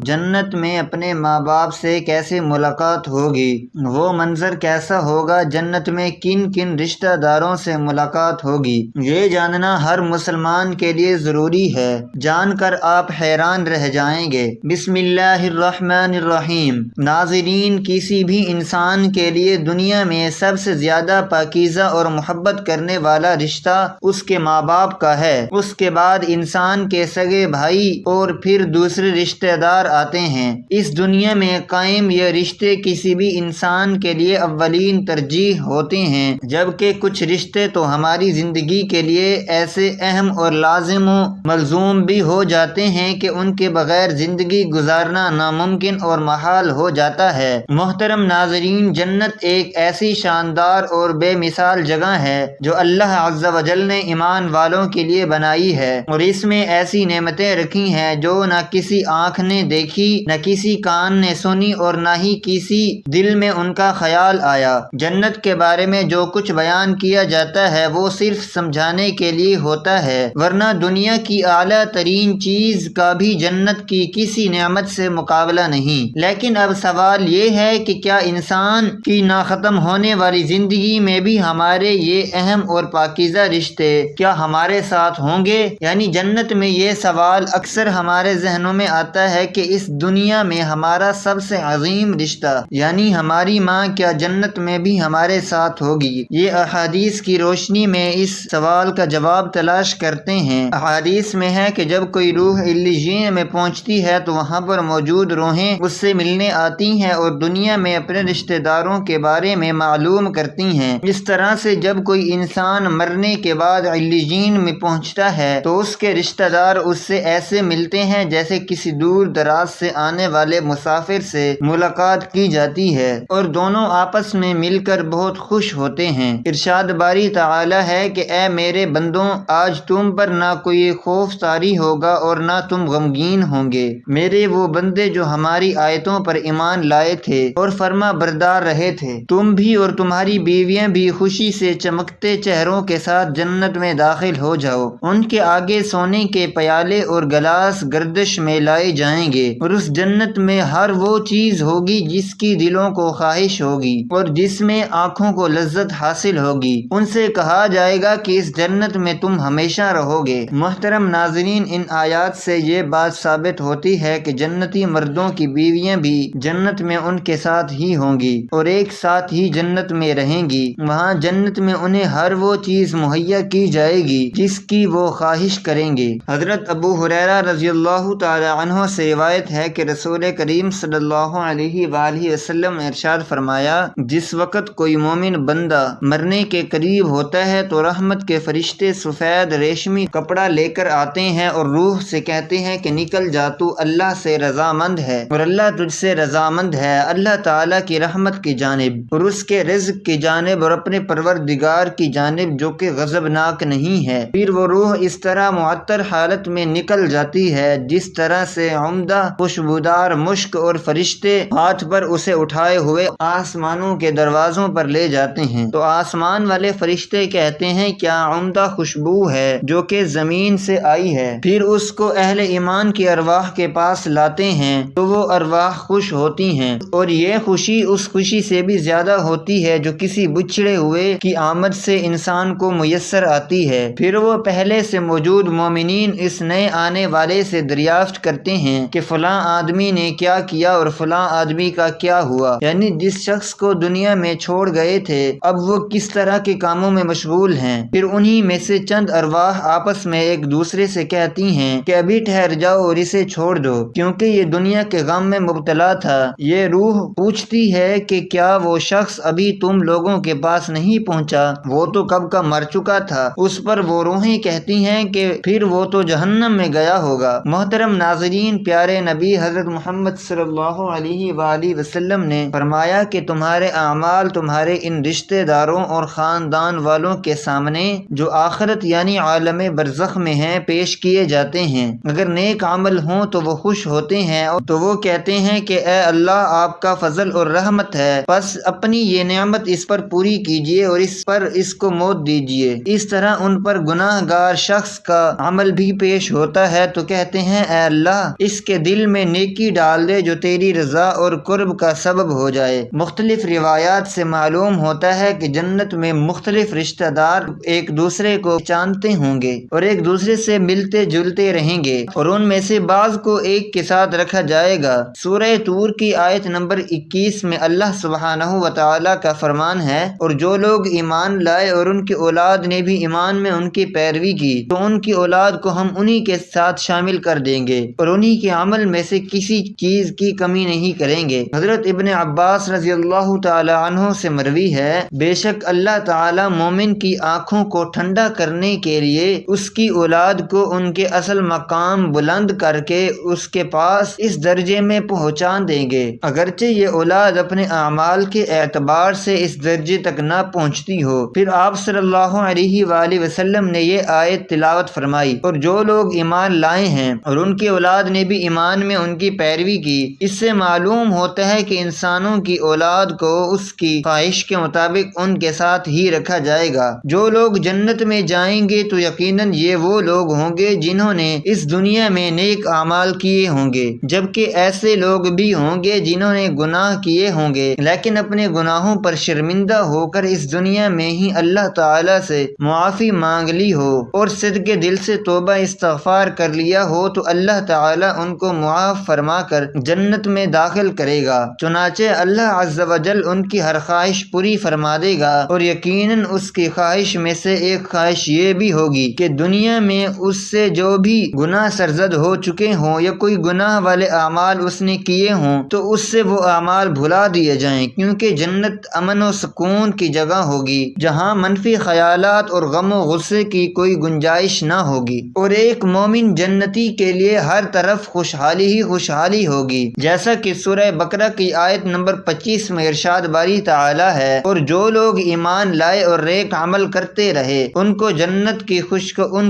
جنت میں اپنے ماں باپ سے کیسے ملاقات ہوگی، وہ منظر کیسا ہوگا، جنت میں کن کن رشتہ داروں سے ملاقات ہوگی، یہ جاننا ہر مسلمان کے لیے ضروری ہے۔ جان کر آپ حیران رہ جائیں گے۔ بسم اللہ الرحمن الرحیم۔ ناظرین، کسی بھی انسان کے لیے دنیا میں سب سے زیادہ پاکیزہ اور محبت کرنے والا رشتہ اس کے ماں باپ کا ہے۔ اس کے بعد انسان کے سگے بھائی اور پھر دوسرے رشتہ دار آتے ہیں۔ اس دنیا میں قائم یہ رشتے کسی بھی انسان کے لیے اولین ترجیح ہوتے ہیں، جبکہ کچھ رشتے تو ہماری زندگی کے لیے ایسے اہم اور لازم و ملزوم بھی ہو جاتے ہیں کہ ان کے بغیر زندگی گزارنا ناممکن اور محال ہو جاتا ہے۔ محترم ناظرین، جنت ایک ایسی شاندار اور بے مثال جگہ ہے جو اللہ عز و جل نے ایمان والوں کے لیے بنائی ہے، اور اس میں ایسی نعمتیں رکھی ہیں جو نہ کسی آنکھ نے دیکھی، نہ کسی کان نے سنی، اور نہ ہی کسی دل میں ان کا خیال آیا۔ جنت کے بارے میں جو کچھ بیان کیا جاتا ہے وہ صرف سمجھانے کے لیے ہوتا ہے، ورنہ دنیا کی اعلیٰ ترین چیز کا بھی جنت کی کسی نعمت سے مقابلہ نہیں۔ لیکن اب سوال یہ ہے کہ کیا انسان کی ناختم ہونے والی زندگی میں بھی ہمارے یہ اہم اور پاکیزہ رشتے کیا ہمارے ساتھ ہوں گے؟ یعنی جنت میں یہ سوال اکثر ہمارے ذہنوں میں آتا ہے کہ اس دنیا میں ہمارا سب سے عظیم رشتہ یعنی ہماری ماں کیا جنت میں بھی ہمارے ساتھ ہوگی؟ یہ احادیث کی روشنی میں اس سوال کا جواب تلاش کرتے ہیں۔ احادیث میں ہے کہ جب کوئی روح علیین میں پہنچتی ہے تو وہاں پر موجود روحیں اس سے ملنے آتی ہیں اور دنیا میں اپنے رشتہ داروں کے بارے میں معلوم کرتی ہیں۔ اس طرح سے جب کوئی انسان مرنے کے بعد علیین میں پہنچتا ہے تو اس کے رشتہ دار اس سے ایسے ملتے ہیں جیسے کسی دور دراز سے آنے والے مسافر سے ملاقات کی جاتی ہے، اور دونوں آپس میں مل کر بہت خوش ہوتے ہیں۔ ارشاد باری تعالی ہے کہ اے میرے بندوں، آج تم پر نہ کوئی خوف طاری ہوگا اور نہ تم غمگین ہوں گے۔ میرے وہ بندے جو ہماری آیتوں پر ایمان لائے تھے اور فرما بردار رہے تھے، تم بھی اور تمہاری بیویاں بھی خوشی سے چمکتے چہروں کے ساتھ جنت میں داخل ہو جاؤ۔ ان کے آگے سونے کے پیالے اور گلاس گردش میں لائے جائیں گے، اور اس جنت میں ہر وہ چیز ہوگی جس کی دلوں کو خواہش ہوگی اور جس میں آنکھوں کو لذت حاصل ہوگی۔ ان سے کہا جائے گا کہ اس جنت میں تم ہمیشہ رہو گے۔ محترم ناظرین، ان آیات سے یہ بات ثابت ہوتی ہے کہ جنتی مردوں کی بیویاں بھی جنت میں ان کے ساتھ ہی ہوں گی اور ایک ساتھ ہی جنت میں رہیں گی۔ وہاں جنت میں انہیں ہر وہ چیز مہیا کی جائے گی جس کی وہ خواہش کریں گے۔ حضرت ابو ہریرہ رضی اللہ تعالی عنہ سے روایت ہے کہ رسول کریم صلی اللہ علیہ وآلہ وسلم نے ارشاد فرمایا، جس وقت کوئی مومن بندہ مرنے کے قریب ہوتا ہے تو رحمت کے فرشتے سفید ریشمی کپڑا لے کر آتے ہیں اور روح سے کہتے ہیں کہ نکل جا، تو اللہ سے رضامند ہے اور اللہ تجھ سے رضامند ہے، اللہ تعالیٰ کی رحمت کی جانب اور اس کے رزق کی جانب اور اپنے پروردگار کی جانب جو کہ غضبناک نہیں ہے۔ پھر وہ روح اس طرح معطر حالت میں نکل جاتی ہے جس طرح سے عمدہ خوشبودار مشک، اور فرشتے ہاتھ پر اسے اٹھائے ہوئے آسمانوں کے دروازوں پر لے جاتے ہیں تو آسمان والے فرشتے کہتے ہیں کیا عمدہ خوشبو ہے جو کہ زمین سے آئی ہے۔ پھر اس کو اہل ایمان کی ارواح کے پاس لاتے ہیں تو وہ ارواح خوش ہوتی ہیں، اور یہ خوشی اس خوشی سے بھی زیادہ ہوتی ہے جو کسی بچھڑے ہوئے کی آمد سے انسان کو میسر آتی ہے۔ پھر وہ پہلے سے موجود مومنین اس نئے آنے والے سے دریافت کرتے ہیں کہ فلاں آدمی نے کیا کیا اور فلاں آدمی کا کیا ہوا، یعنی جس شخص کو دنیا میں چھوڑ گئے تھے اب وہ کس طرح کے کاموں میں مشغول ہیں۔ پھر انہی میں سے چند ارواح آپس میں ایک دوسرے سے کہتی ہیں کہ ابھی ٹھہر جاؤ اور اسے چھوڑ دو کیونکہ یہ دنیا کے غم میں مبتلا تھا۔ یہ روح پوچھتی ہے کہ کیا وہ شخص ابھی تم لوگوں کے پاس نہیں پہنچا؟ وہ تو کب کا مر چکا تھا۔ اس پر وہ روحیں کہتی ہیں کہ پھر وہ تو جہنم میں گیا ہوگا۔ محترم ناظرین، پیارے نبی حضرت محمد صلی اللہ علیہ وآلہ وسلم نے فرمایا کہ تمہارے اعمال تمہارے ان رشتہ داروں اور خاندان والوں کے سامنے جو آخرت یعنی عالم برزخ میں ہیں پیش کیے جاتے ہیں۔ اگر نیک عمل ہوں تو وہ خوش ہوتے ہیں تو وہ کہتے ہیں کہ اے اللہ، آپ کا فضل اور رحمت ہے، بس اپنی یہ نعمت اس پر پوری کیجیے اور اس پر اس کو موت دیجیے۔ اس طرح ان پر گناہ گار شخص کا عمل بھی پیش ہوتا ہے تو کہتے ہیں اے اللہ، اس کے دل دل میں نیکی ڈال دے جو تیری رضا اور قرب کا سبب ہو جائے۔ مختلف روایات سے معلوم ہوتا ہے کہ جنت میں مختلف رشتہ دار ایک دوسرے کو جانتے ہوں گے اور ایک دوسرے سے ملتے جلتے رہیں گے، اور ان میں سے بعض کو ایک کے ساتھ رکھا جائے گا۔ سورہ طور کی آیت نمبر 21 میں اللہ سبحانہ و تعالیٰ کا فرمان ہے، اور جو لوگ ایمان لائے اور ان کی اولاد نے بھی ایمان میں ان کی پیروی کی تو ان کی اولاد کو ہم انہی کے ساتھ شامل کر دیں گے اور انہی کے عمل میں سے کسی چیز کی کمی نہیں کریں گے۔ حضرت ابن عباس رضی اللہ تعالی عنہ سے مروی ہے، بے شک اللہ تعالی مومن کی آنکھوں کو ٹھنڈا کرنے کے لیے اس کی اولاد کو ان کے اصل مقام بلند کر کے اس کے پاس اس درجے میں پہنچا دیں گے، اگرچہ یہ اولاد اپنے اعمال کے اعتبار سے اس درجے تک نہ پہنچتی ہو۔ پھر آپ صلی اللہ علیہ وآلہ وسلم نے یہ آیت تلاوت فرمائی، اور جو لوگ ایمان لائے ہیں اور ان کی اولاد نے بھی ایمان میں ان کی پیروی کی، اس سے معلوم ہوتا ہے کہ انسانوں کی اولاد کو اس کی خواہش کے مطابق ان کے ساتھ ہی رکھا جائے گا۔ جو لوگ جنت میں جائیں گے تو یقیناً یہ وہ لوگ ہوں گے جنہوں نے اس دنیا میں نیک اعمال کیے ہوں گے، جبکہ ایسے لوگ بھی ہوں گے جنہوں نے گناہ کیے ہوں گے لیکن اپنے گناہوں پر شرمندہ ہو کر اس دنیا میں ہی اللہ تعالی سے معافی مانگ لی ہو اور صدق دل سے توبہ استغفار کر لیا ہو تو اللہ تعالی ان کو معاف فرما کر جنت میں داخل کرے گا۔ چنانچہ اللہ عز و جل ان کی ہر خواہش پوری فرما دے گا، اور یقیناً اس کی خواہش میں سے ایک خواہش یہ بھی ہوگی کہ دنیا میں اس سے جو بھی گناہ سرزد ہو چکے ہوں یا کوئی گناہ والے اعمال اس نے کیے ہوں تو اس سے وہ اعمال بھلا دیے جائیں، کیونکہ جنت امن و سکون کی جگہ ہوگی جہاں منفی خیالات اور غم و غصے کی کوئی گنجائش نہ ہوگی، اور ایک مومن جنتی کے لیے ہر طرف خوشحالی ہی خوشحالی ہوگی، جیسا کہ سورہ بقرہ کی آیت نمبر 25 میں ارشاد باری تعالی ہے، اور جو لوگ ایمان لائے اور نیک عمل کرتے رہے ان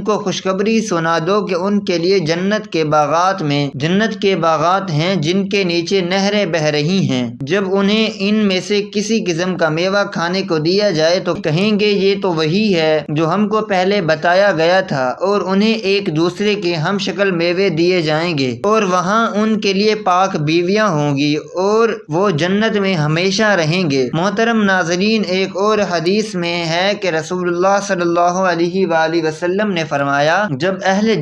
کو خوشخبری سنا دو کہ ان کے لیے جنت کے باغات ہیں جن کے نیچے نہریں بہہ رہی ہیں، جب انہیں ان میں سے کسی قسم کا میوہ کھانے کو دیا جائے تو کہیں گے یہ تو وہی ہے جو ہم کو پہلے بتایا گیا تھا، اور انہیں ایک دوسرے کے ہم شکل میوے دیے جائیں گے، اور وہاں ان کے لیے پاک بیویاں ہوں گی اور وہ جنت میں ہمیشہ رہیں گے۔ محترم ناظرین، ایک اور حدیث میں ہے کہ رسول اللہ صلی اللہ علیہ وآلہ وسلم نے فرمایا، جب اہل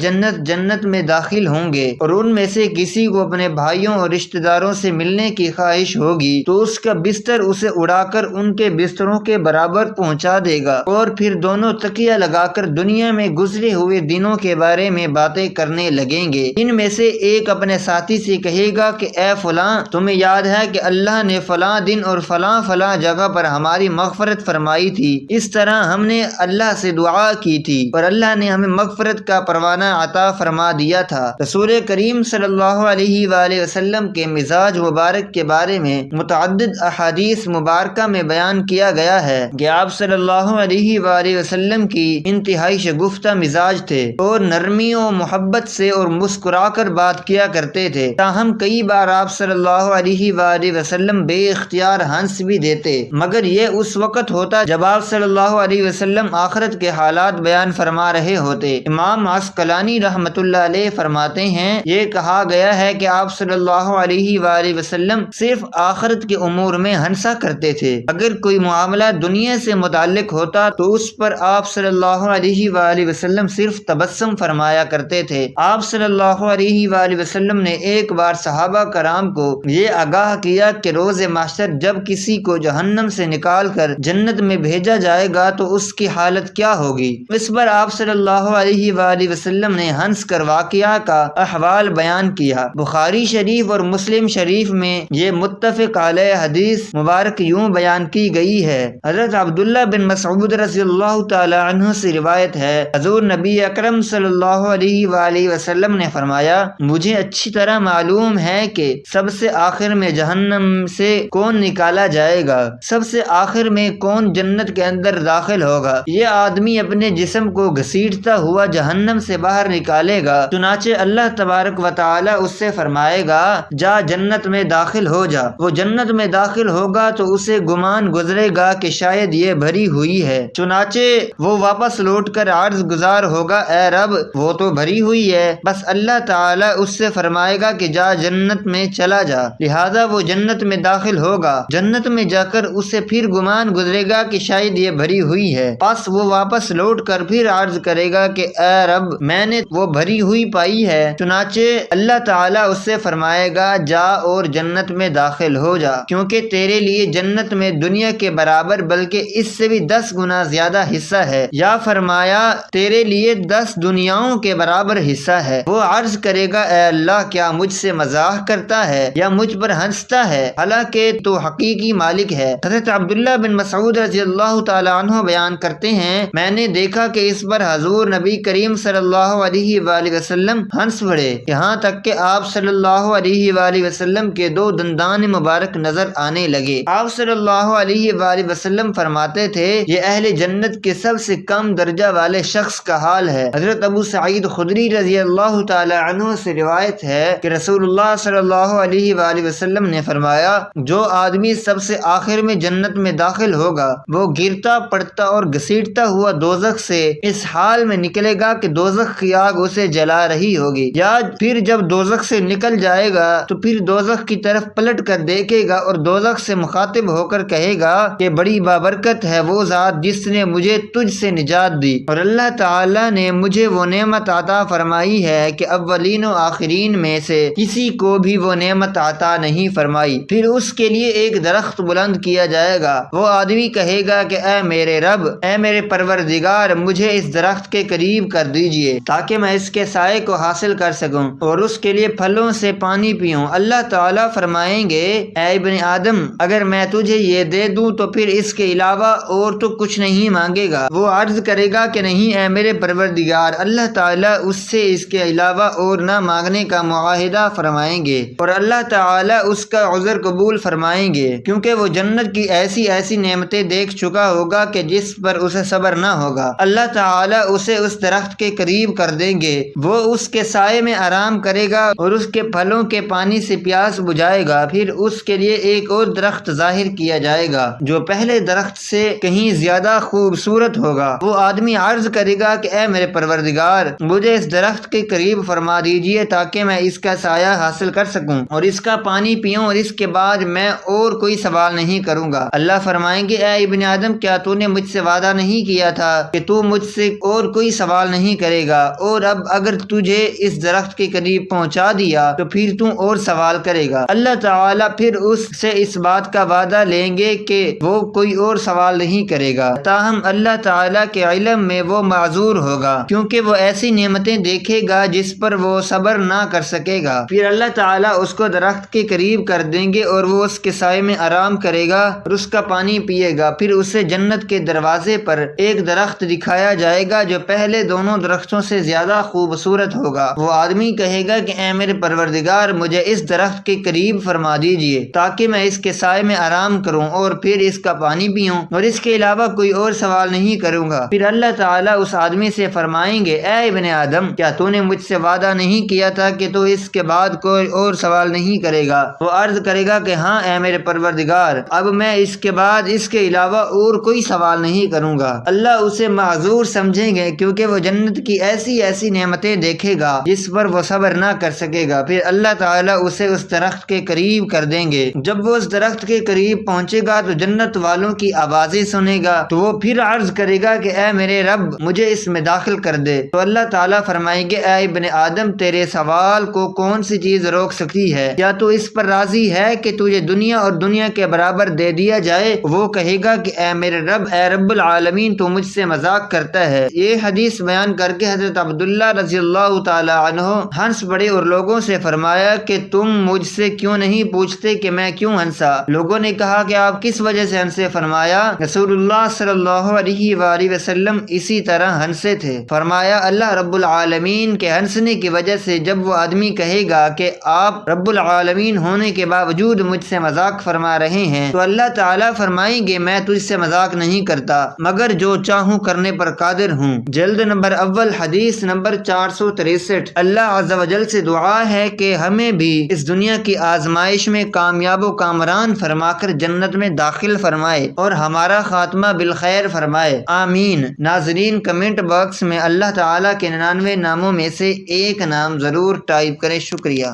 جنت میں داخل ہوں گے اور ان میں سے کسی کو اپنے بھائیوں اور رشتہ داروں سے ملنے کی خواہش ہوگی تو اس کا بستر اسے اڑا کر ان کے بستروں کے برابر پہنچا دے گا، اور پھر دونوں تکیہ لگا کر دنیا میں گزرے ہوئے دنوں کے بارے میں باتیں کرنے لگیں گے۔ ان میں سے ایک اپنے ساتھی سے کہے گا کہ اے فلاں، تمہیں یاد ہے کہ اللہ نے فلاں دن اور فلاں جگہ پر ہماری مغفرت فرمائی تھی، اس طرح ہم نے اللہ سے دعا کی تھی اور اللہ نے ہمیں مغفرت کا پروانہ عطا فرما دیا تھا۔ رسول کریم صلی اللہ علیہ وآلہ وسلم کے مزاج مبارک کے بارے میں متعدد احادیث مبارکہ میں بیان کیا گیا ہے کہ آپ صلی اللہ علیہ وآلہ وسلم کی انتہائی شگفتہ مزاج تھے اور نرمی و محبت سے اور مسکرا کر بات کیا کرتے تھے، تاہم کئی بار آپ صلی اللہ علیہ وآلہ وسلم بے اختیار ہنس بھی دیتے، مگر یہ اس وقت ہوتا جب آپ صلی اللہ علیہ وسلم آخرت کے حالات بیان فرما رہے ہوتے۔ امام عسقلانی رحمۃ اللہ علیہ فرماتے ہیں، یہ کہا گیا ہے کہ آپ صلی اللہ علیہ وآلہ وسلم صرف آخرت کے امور میں ہنسا کرتے تھے، اگر کوئی معاملہ دنیا سے متعلق ہوتا تو اس پر آپ صلی اللہ علیہ وآلہ وسلم صرف تبسم فرمایا کرتے تھے۔ آپ صلی اللہ علیہ وآلہ وسلم نے ایک بار صحابہ کرام کو یہ آگاہ کیا کہ روز محشر جب کسی کو جہنم سے نکال کر جنت میں بھیجا جائے گا تو اس کی حالت کیا ہوگی۔ اس پر آپ صلی اللہ علیہ وآلہ وسلم نے ہنس کر واقعہ کا احوال بیان کیا۔ بخاری شریف اور مسلم شریف میں یہ متفق علیہ حدیث مبارک یوں بیان کی گئی ہے۔ حضرت عبداللہ بن مسعود رضی اللہ تعالی عنہ سے روایت ہے، حضور نبی اکرم صلی اللہ علیہ وآلہ وسلم نے فرمایا، مجھے اچھی طرح معلوم ہے کہ سب سے آخر میں جہنم سے کون نکالا جائے گا، سب سے آخر میں کون جنت کے اندر داخل ہوگا۔ یہ آدمی اپنے جسم کو گھسیٹتا ہوا جہنم سے باہر نکالے گا، چنانچہ اللہ تبارک و تعالی اس سے فرمائے گا، جا جنت میں داخل ہو جا۔ وہ جنت میں داخل ہوگا تو اسے گمان گزرے گا کہ شاید یہ بھری ہوئی ہے، چنانچہ وہ واپس لوٹ کر عرض گزار ہوگا، اے رب وہ تو بھری ہوئی ہے۔ بس اللہ تعالی اس سے فرمائے گا کہ جا جنت میں چلا جا، لہذا وہ جنت میں داخل ہوگا۔ جنت میں جا کر اسے پھر گمان گزرے گا کہ شاید یہ بھری ہوئی ہے، پس وہ واپس لوٹ کر پھر عرض کرے گا کہ اے رب میں نے وہ بھری ہوئی پائی ہے۔ چنانچہ اللہ تعالیٰ اس سے فرمائے گا جا اور جنت میں داخل ہو جا، کیونکہ تیرے لیے جنت میں دنیا کے برابر بلکہ اس سے بھی 10 گنا زیادہ حصہ ہے، یا فرمایا تیرے لیے 10 دنیاؤں کے برابر حصہ ہے۔ وہ عرض کرے گا اے اللہ کیا مجھ سے مزاح کرتا ہے یا مجھ پر ہنستا ہے، حالانکہ تو حقیقی مالک ہے۔ حضرت عبداللہ بن مسعود رضی اللہ تعالیٰ عنہ بیان کرتے ہیں میں نے دیکھا کہ اس پر حضور نبی کریم صلی اللہ علیہ وآلہ وسلم ہنس پڑے، یہاں تک کہ آپ صلی اللہ علیہ وآلہ وسلم کے 2 دندان مبارک نظر آنے لگے۔ آپ صلی اللہ علیہ وآلہ وسلم فرماتے تھے یہ اہل جنت کے سب سے کم درجہ والے شخص کا حال ہے۔ حضرت ابو سعید خدری رضی اللہ تعالی عنہ سے روایت ہے کہ رسول اللہ صلی اللہ علیہ وآلہ وسلم نے فرمایا جو آدمی سب سے آخر میں جنت میں داخل ہوگا وہ گرتا پڑتا اور گھسیٹتا ہوا دوزخ سے اس حال میں نکلے گا کہ دوزخ کی آگ اسے جلا رہی ہوگی، یا پھر جب دوزخ سے نکل جائے گا تو پھر دوزخ کی طرف پلٹ کر دیکھے گا اور دوزخ سے مخاطب ہو کر کہے گا کہ بڑی بابرکت ہے وہ ذات جس نے مجھے تجھ سے نجات دی، اور اللہ تعالی نے مجھے وہ نعمت عطا فرمائی ہے کہ اولین و آخرین میں سے کسی کو بھی وہ نعمت عطا نہیں فرمائی۔ پھر اس کے لیے ایک درخت بلند کیا جائے گا، وہ آدمی کہے گا کہ اے میرے رب، اے میرے پروردگار، مجھے اس درخت کے قریب کر دیجئے تاکہ میں اس کے سائے کو حاصل کر سکوں اور اس کے لیے پھلوں سے پانی پیوں۔ اللہ تعالیٰ فرمائیں گے اے ابن آدم اگر میں تجھے یہ دے دوں تو پھر اس کے علاوہ اور تو کچھ نہیں مانگے گا؟ وہ عرض کرے گا کہ نہیں اے میرے پروردگار۔ اللہ تعالیٰ اس سے اس کے علاوہ اور نہ مانگنے کا معاہدہ فرمائیں گے اور اللہ تعالیٰ اس کا عذر قبول فرمائیں گے، کیونکہ وہ جنت کی ایسی ایسی نعمتیں دیکھ چکا ہوگا کہ جس پر اسے صبر نہ ہوگا۔ اللہ تعالیٰ اسے اس درخت کے قریب کر دیں گے، وہ اس کے سائے میں آرام کرے گا اور اس کے پھلوں کے پانی سے پیاس بجھائے گا۔ پھر اس کے لیے ایک اور درخت ظاہر کیا جائے گا جو پہلے درخت سے کہیں زیادہ خوبصورت ہوگا۔ وہ آدمی عرض کرے گا کہ اے میرے پروردگار، مجھے اس درخت کے قریب فرما دیجئے تاکہ میں اس کا سایہ حاصل کر سکوں اور اس کا پانی پیوں، اور اس کے بعد میں اور کوئی سوال نہیں کروں گا۔ اللہ فرمائیں گے اے ابن آدم کیا تو نے مجھ سے وعدہ نہیں کیا تھا کہ تو مجھ سے اور کوئی سوال نہیں کرے گا، اور اب اگر تجھے اس درخت کے قریب پہنچا دیا تو پھر تو اور سوال کرے گا۔ اللہ تعالیٰ پھر اس سے اس بات کا وعدہ لیں گے کہ وہ کوئی اور سوال نہیں کرے گا، تاہم اللہ تعالیٰ کے علم میں وہ معذور ہوگا کیونکہ وہ ایسی نعمتیں دیکھے گا جس پر وہ صبر نہ کر سکے گا۔ پھر اللہ تعالیٰ اس کو درخت کے قریب کر دیں گے اور وہ اس کے سائے میں آرام کرے گا اور اس کا پانی پیے گا۔ پھر اسے جنت کے دروازے پر ایک درخت دکھایا جائے گا جو پہلے دونوں درختوں سے زیادہ خوبصورت ہوگا۔ وہ آدمی کہے گا کہ اے میرے پروردگار، مجھے اس درخت کے قریب فرما دیجئے تاکہ میں اس کے سائے میں آرام کروں اور پھر اس کا پانی پیوں اور اس کے علاوہ کوئی اور سوال نہیں کروں گا۔ پھر اللہ تعالیٰ اس آدمی سے فرمائیں گے اے ابن آدم، کیا تو نے مجھ سے وعدہ نہیں کیا تھا کہ تو اس کے بعد کوئی اور سوال نہیں کرے گا؟ وہ عرض کرے گا کہ ہاں اے میرے پروردگار، اب میں اس کے بعد اس کے علاوہ اور کوئی سوال نہیں کروں گا۔ اللہ اسے معذور سمجھیں گے کیونکہ وہ جنت کی ایسی ایسی نعمتیں دیکھے گا جس پر وہ صبر نہ کر سکے گا۔ پھر اللہ تعالیٰ اسے اس درخت کے قریب کر دیں گے۔ جب وہ اس درخت کے قریب پہنچے گا تو جنت والوں کی آوازیں سنے گا، تو وہ پھر عرض کرے گا کہ اے میرے رب، مجھے اس میں داخل کر دے۔ تو اللہ تعالیٰ فرمائیں گے اے ابن آدم، تیرے سوال کو کون سی چیز روک سکتی ہے؟ کیا تو اس پر راضی ہے کہ تجھے دنیا اور دنیا کے برابر دے دیا جائے؟ وہ کہے گا کہ اے میرے رب، اے رب العالمین، تو مجھ سے مذاق کرتا ہے۔ یہ حدیث بیان کر کے حضرت عبداللہ رضی اللہ تعالی عنہ ہنس پڑے اور لوگوں سے فرمایا کہ تم مجھ سے کیوں نہیں پوچھتے کہ میں کیوں ہنسا؟ لوگوں نے کہا کہ آپ کس وجہ سے ہنسے؟ فرمایا رسول اللہ صلی اللہ علیہ وآلہ وسلم اسی طرح ہنسے تھے۔ فرمایا اللہ رب العالمین کے ہنسنے کی وجہ سے جب وہ آدمی کہے گا کہ آپ رب العالمین ہونے کے باوجود مجھ سے مذاق فرما رہے ہیں، تو اللہ تعالیٰ فرمائیں گے میں تجھ سے مذاق نہیں کرتا مگر جو چاہوں کرنے پر قادر ہوں۔ جلد نمبر اول حدیث نمبر 463۔ اللہ عز و جل سے دعا ہے کہ ہمیں بھی اس دنیا کی آزمائش میں کامیاب و کامران فرما کر جنت میں داخل فرمائے اور ہمارا خاتمہ بالخیر فرمائے، آمین۔ ناظرین، کمنٹ باکس میں اللہ تعالیٰ کے 99 ناموں میں سے ایک نام ضرور ٹائپ کریں۔ شکریہ۔